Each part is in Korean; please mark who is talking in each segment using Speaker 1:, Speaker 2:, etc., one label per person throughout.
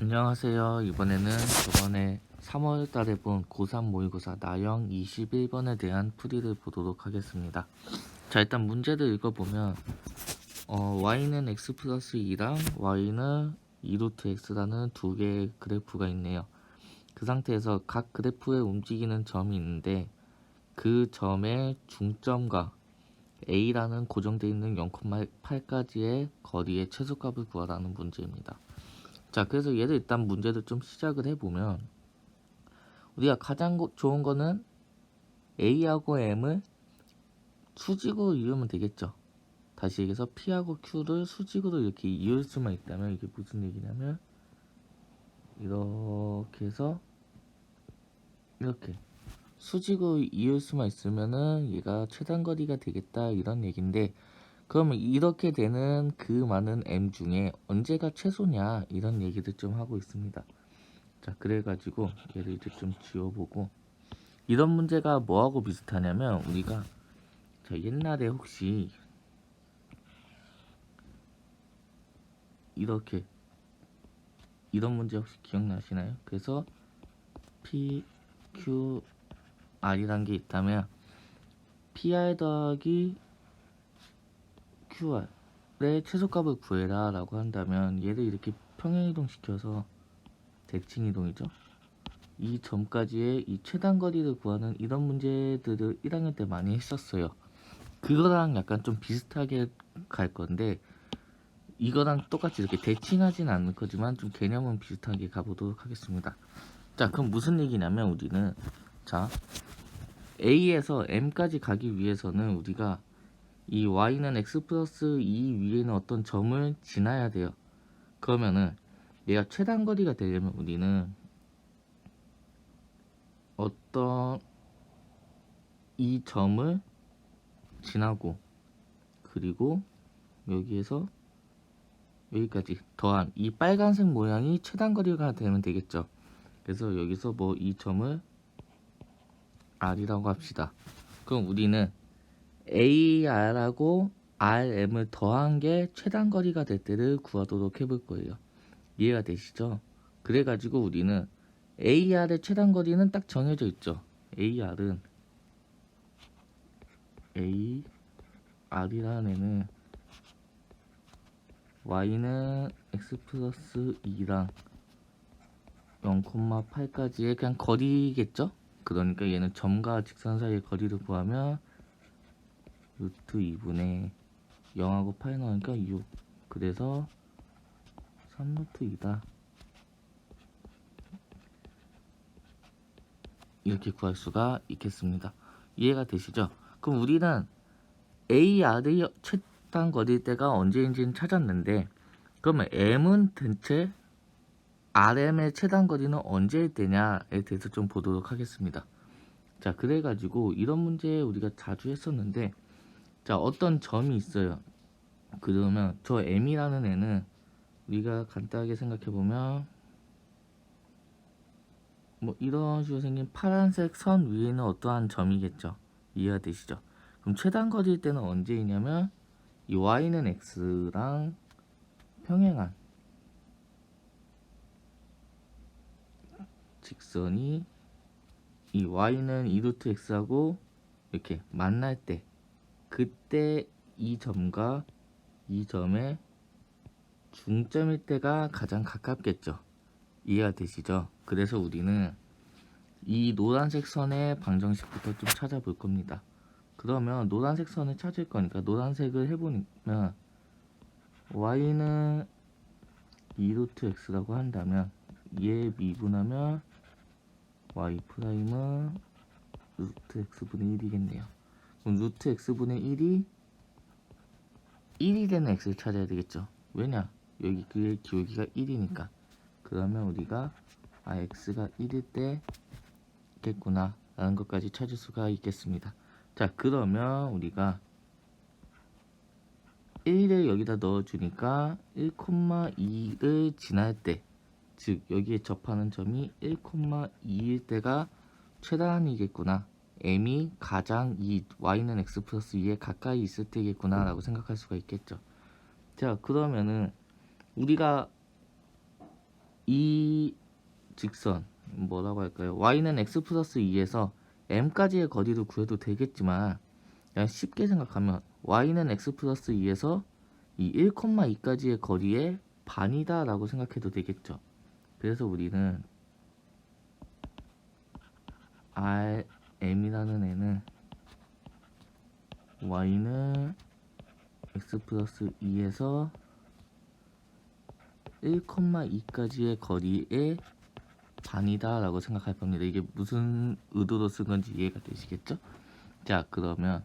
Speaker 1: 안녕하세요. 이번에는 저번에 3월 달에 본 고3 모의고사 나형 21번에 대한 풀이를 보도록 하겠습니다. 자, 일단 문제를 읽어보면 y는 x 플러스 2랑 y는 2루트 x라는 두 개의 그래프가 있네요. 그 상태에서 각 그래프에 움직이는 점이 있는데 그 점의 중점과 a라는 고정되어 있는 0,8까지의 거리의 최소값을 구하라는 문제입니다. 자, 그래서 얘를 일단 문제를 좀 시작을 해보면 우리가 가장 좋은 거는 A하고 M을 수직으로 이으면 되겠죠. 다시 얘기해서 P하고 Q를 수직으로 이렇게 이을 수만 있다면 이게 무슨 얘기냐면 이렇게 해서 이렇게 수직으로 이을 수만 있으면은 얘가 최단거리가 되겠다 이런 얘기인데, 그러면 이렇게 되는 그 많은 M 중에 언제가 최소냐 이런 얘기를 좀 하고 있습니다. 자, 그래가지고 얘를 이제 좀 지워보고, 이런 문제가 뭐하고 비슷하냐면 우리가 옛날에 혹시 이렇게 이런 문제 혹시 기억나시나요? 그래서 P, Q, R이란 게 있다면 PR 더하기 QR의 최소값을 구해라 라고 한다면 얘를 이렇게 평행이동 시켜서 대칭이동이죠. 이 점까지의 이 최단거리를 구하는 이런 문제들을 1학년 때 많이 했었어요. 그거랑 약간 좀 비슷하게 갈 건데 이거랑 똑같이 이렇게 대칭하진 않을 거지만 좀 개념은 비슷하게 가보도록 하겠습니다. 자, 그럼 무슨 얘기냐면 우리는 자 A에서 M까지 가기 위해서는 우리가 이 Y는 X 플러스 2 위에는 어떤 점을 지나야 돼요. 그러면은 얘가 최단거리가 되려면 우리는 어떤 이 점을 지나고 그리고 여기에서 여기까지 더한 이 빨간색 모양이 최단거리가 되면 되겠죠. 그래서 여기서 뭐 이 점을 R이라고 합시다. 그럼 우리는 AR하고 RM을 더한 게 최단거리가 될 때를 구하도록 해볼 거예요. 이해가 되시죠? 그래가지고 우리는 AR의 최단거리는 딱 정해져 있죠. AR은 AR이라는 애는 Y는 X 플러스 2랑 0,8까지의 그냥 거리겠죠? 그러니까 얘는 점과 직선 사이의 거리를 구하면 루트 2분의 0하고 8 나오니까 6. 그래서 3루트 2다. 이렇게 구할 수가 있겠습니다. 이해가 되시죠? 그럼 우리는 AR의 최단 거리일 때가 언제인지는 찾았는데, 그러면 M은 대체 RM의 최단 거리는 언제일 때냐에 대해서 좀 보도록 하겠습니다. 자, 그래가지고 이런 문제 우리가 자주 했었는데, 자, 어떤 점이 있어요. 그러면 저 M이라는 애는 우리가 간단하게 생각해보면 뭐 이런 식으로 생긴 파란색 선 위에는 어떠한 점이겠죠. 이해가 되시죠? 그럼 최단 거리일 때는 언제이냐면 이 y는 x랑 평행한 직선이 이 y는 2루트 x하고 이렇게 만날 때, 그때 이 점과 이 점의 중점일 때가 가장 가깝겠죠. 이해가 되시죠? 그래서 우리는 이 노란색 선의 방정식부터 좀 찾아볼 겁니다. 그러면 노란색 선을 찾을 거니까 노란색을 해보면 y는 2루트 x라고 한다면 얘 미분하면 y 프라임은 루트 x분의 1이겠네요. 그럼 루트 x분의 1이 되는 x를 찾아야 되겠죠. 왜냐? 여기 그의 기울기가 1이니까. 그러면 우리가 x가 1일 때겠구나 라는 것까지 찾을 수가 있겠습니다. 자, 그러면 우리가 1을 여기다 넣어주니까 1,2를 지날 때, 즉 여기에 접하는 점이 1,2일 때가 최단이겠구나, m이 가장 이 y는 x 플러스 2에 가까이 있을 때겠구나 라고 생각할 수가 있겠죠. 자, 그러면은 우리가 이 직선 뭐라고 할까요? y는 x 플러스 2에서 m까지의 거리를 구해도 되겠지만 그냥 쉽게 생각하면 y는 x 플러스 2에서 이 1,2까지의 거리의 반이다 라고 생각해도 되겠죠. 그래서 우리는 Rm이라는 애는 y는 x 플러스 2에서 1,2까지의 거리의 반이다 라고 생각할 겁니다. 이게 무슨 의도로 쓴 건지 이해가 되시겠죠? 자, 그러면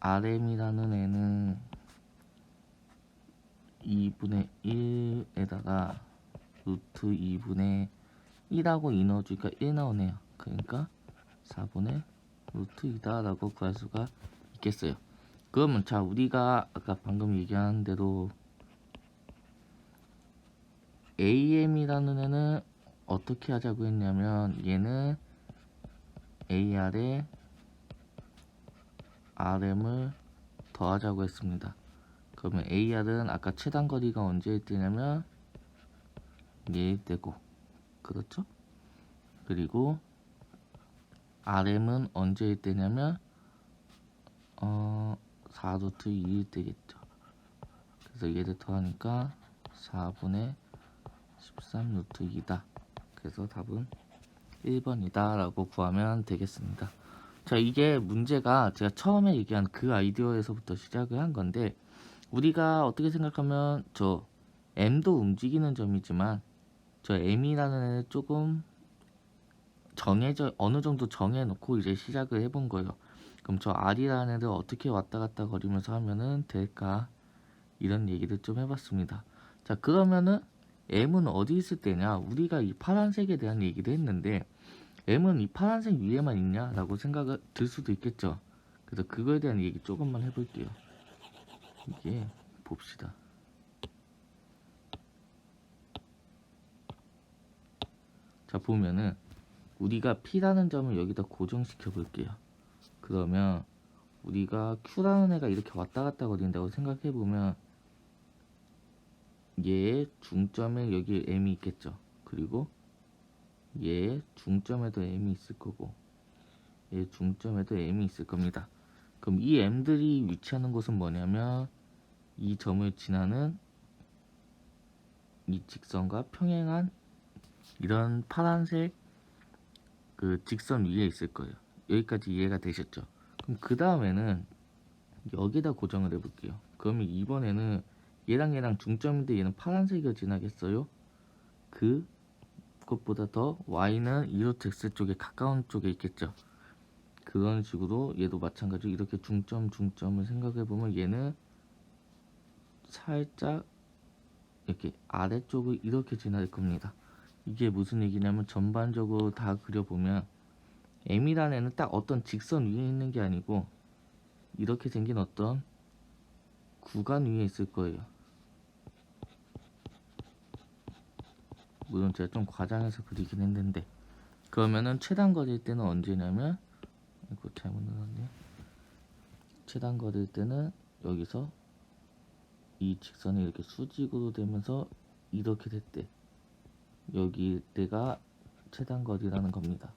Speaker 1: Rm이라는 애는 2분의 1에다가 루트 2분의 1하고 2 넣어주니까 1 나오네요. 그러니까 4분의 루트 2다 라고 구할 수가 있겠어요. 그러면 자, 우리가 아까 방금 얘기한 대로 AM이라는 애는 어떻게 하자고 했냐면 얘는 AR에 RM을 더하자고 했습니다. 그러면 AR은 아까 최단거리가 언제 뜨냐면 얘일 때고, 그렇죠? 그리고 RM은 언제일 때냐면 4루트 2일 때겠죠. 그래서 얘를 더하니까 4분의 13루트 2다. 그래서 답은 1번이다 라고 구하면 되겠습니다. 자, 이게 문제가 제가 처음에 얘기한 그 아이디어에서부터 시작을 한 건데, 우리가 어떻게 생각하면 저 m도 움직이는 점이지만 저 m이라는 애는 조금 정해져, 어느 정도 정해놓고 이제 시작을 해본 거예요. 그럼 저 r이라는 애를 어떻게 왔다 갔다 거리면서 하면은 될까, 이런 얘기를 좀 해봤습니다. 자, 그러면은 m은 어디 있을 때냐, 우리가 이 파란색에 대한 얘기를 했는데 m은 이 파란색 위에만 있냐 라고 생각을 들 수도 있겠죠. 그래서 그거에 대한 얘기 조금만 해볼게요. 이게 봅시다. 자, 보면은 우리가 P라는 점을 여기다 고정시켜 볼게요. 그러면 우리가 Q라는 애가 이렇게 왔다 갔다 거린다고 생각해 보면 얘의 중점에 여기 M이 있겠죠. 그리고 얘의 중점에도 M이 있을 거고 얘 중점에도 M이 있을 겁니다. 그럼 이 M들이 위치하는 곳은 뭐냐면 이 점을 지나는 이 직선과 평행한 이런 파란색 그 직선 위에 있을 거예요. 여기까지 이해가 되셨죠? 그럼 그 다음에는 여기다 고정을 해볼게요. 그러면 이번에는 얘랑 중점인데 얘는 파란색이 지나겠어요? 그것보다 더 y는 2루트 x 쪽에 가까운 쪽에 있겠죠. 그런 식으로 얘도 마찬가지로 이렇게 중점을 생각해보면 얘는 살짝 이렇게 아래쪽을 이렇게 지날 겁니다. 이게 무슨 얘기냐면 전반적으로 다 그려보면 M이라는 애는 딱 어떤 직선 위에 있는 게 아니고 이렇게 생긴 어떤 구간 위에 있을 거예요. 물론 제가 좀 과장해서 그리긴 했는데, 그러면은 최단거리일 때는 언제냐면, 이거 잘못 눌렀네. 최단거리일 때는 여기서 이 직선이 이렇게 수직으로 되면서 이렇게 됐대. 여기 때가 최단거리라는 겁니다.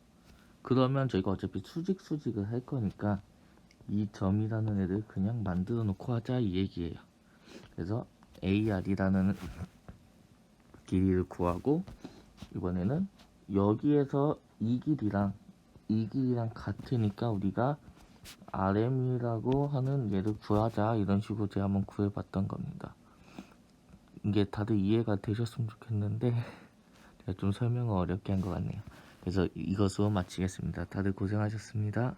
Speaker 1: 그러면 저희가 어차피 수직을 할 거니까 이 점이라는 애를 그냥 만들어 놓고 하자 이 얘기예요. 그래서 AR이라는 길이를 구하고 이번에는 여기에서 이 길이랑 같으니까 우리가 RM이라고 하는 얘를 구하자, 이런 식으로 제가 한번 구해봤던 겁니다. 이게 다들 이해가 되셨으면 좋겠는데 제가 좀 설명을 어렵게 한 것 같네요. 그래서 이것으로 마치겠습니다. 다들 고생하셨습니다.